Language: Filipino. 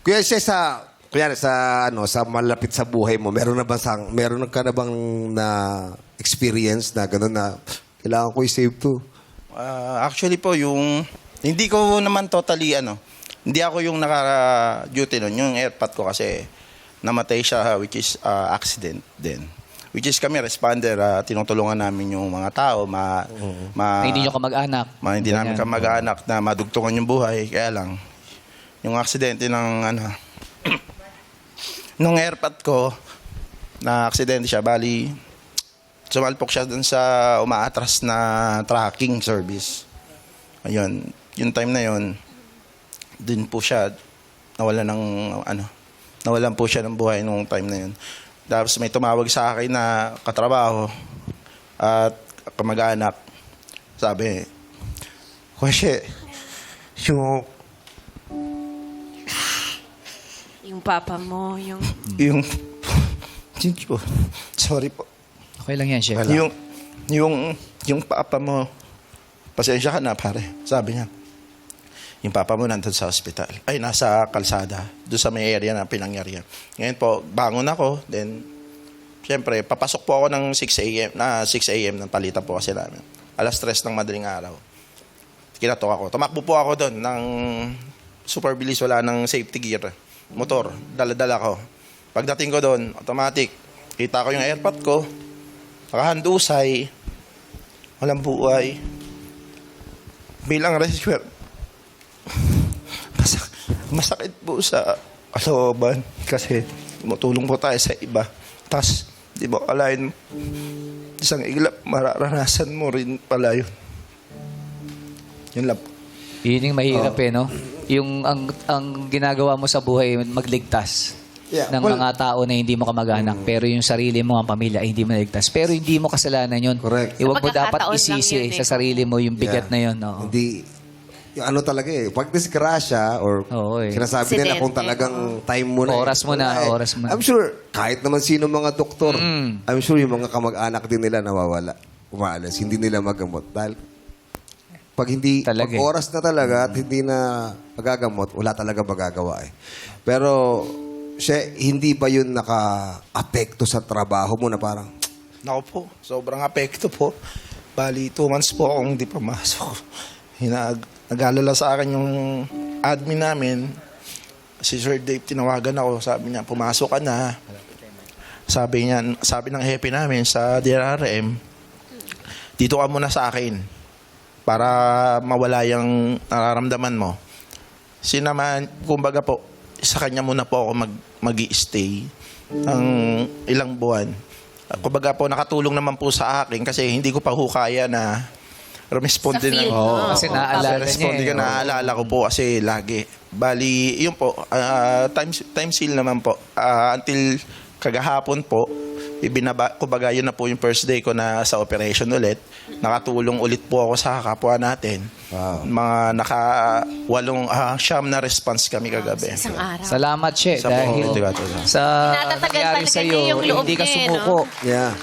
Kuya, siya sa malapit sa buhay mo, meron ka na bang na experience na gano'n na kailangan ko i-save to? Actually po, hindi ko naman totally, hindi ako yung naka-duty nun. Yung airpot ko kasi namatay siya, which is accident din. Which is kami, responder, tinutulungan namin yung mga tao, Hindi nyo kamag-anak. hindi namin kamag-anak na madugtungan yung buhay. Kaya lang, yung aksidente ng, nung airpot ko, na aksidente siya, bali, sumalpok siya dun sa umaatras na tracking service. Ayun, yung time na yun, dun po siya, nawalan po siya ng buhay nung time na yun. Tapos may tumawag sa akin na katrabaho at kamag-anak. Sabi, kasi, Yung papa mo, Thank you po. Sorry po. Okay lang yan, Chef. Yung papa mo, pasensya ka na pare. Sabi niya, yung papa mo nandun sa hospital. Ay, nasa kalsada. Doon sa may area na pinangyarihan. Ngayon po, bangon ako. Then, siyempre, papasok po ako ng 6 a.m. 6 a.m. ng palitan po kasi namin. 3:00 ng madaling araw. Kinatok ako. Tumakbo po ako doon ng super bilis. Wala ng safety gear. Motor. Dala-dala ko. Pagdating ko doon, automatic. Kita ko yung airpot ko. Nakahandusay. Walang buhay. Bilang rescuer, masakit po sa kalooban kasi tumutulong po tayo sa iba. Tapos, di ba, alain, isang iglap, mararanasan mo rin pala yun. Yun lang. Yun yung mahirap no? Yung ang ginagawa mo sa buhay, magligtas ng mga tao na hindi mo kamag-anak. Pero yung sarili mo, ang pamilya, ay hindi mo naligtas. Pero hindi mo kasalanan yun. Correct. Iwag mo dapat Pagkakataon lang isisi yun, sa sarili mo yung bigat na yun. No? Hindi, yung talaga pag disgrasya or sinasabi nila kung talagang time mo na. Oras mo na. I'm sure, kahit naman sino mga doktor, I'm sure yung mga kamag-anak din nila nawawala. Umaalis, hindi nila magamot. Dahil pag oras na talaga at hindi na magagamot, wala talaga magagawa Pero, hindi ba yun naka-apekto sa trabaho mo na parang, Naku po, sobrang apekto po. Bali, 2 months po akong hindi pumasok. Nag-alala sa akin yung admin namin. Si Sir Dave, tinawagan ako. Sabi niya, pumasok ka na. Sabi ng hepe namin sa DRRM, dito ka muna sa akin para mawala yung nararamdaman mo. Naman, kumbaga po, sa kanya muna po ako mag-i-stay ang ilang buwan. Kumbaga po, nakatulong naman po sa akin kasi hindi ko pa kaya na responde Sa field, Kasi naaalala niya. Naaalala ko po kasi lagi. Bali, yun po, time seal naman po. Until kagahapon po, kumbaga yun na po yung first day ko na sa operation ulit. Nakatulong ulit po ako sa kapwa natin. Wow. Mga siyam na response kami kagabi. Isang araw. Salamat, Che. Sa Dahil buong- sa Natatagal nangyari talaga sa'yo, niya yung loob hindi ka niya, sumuko. yeah.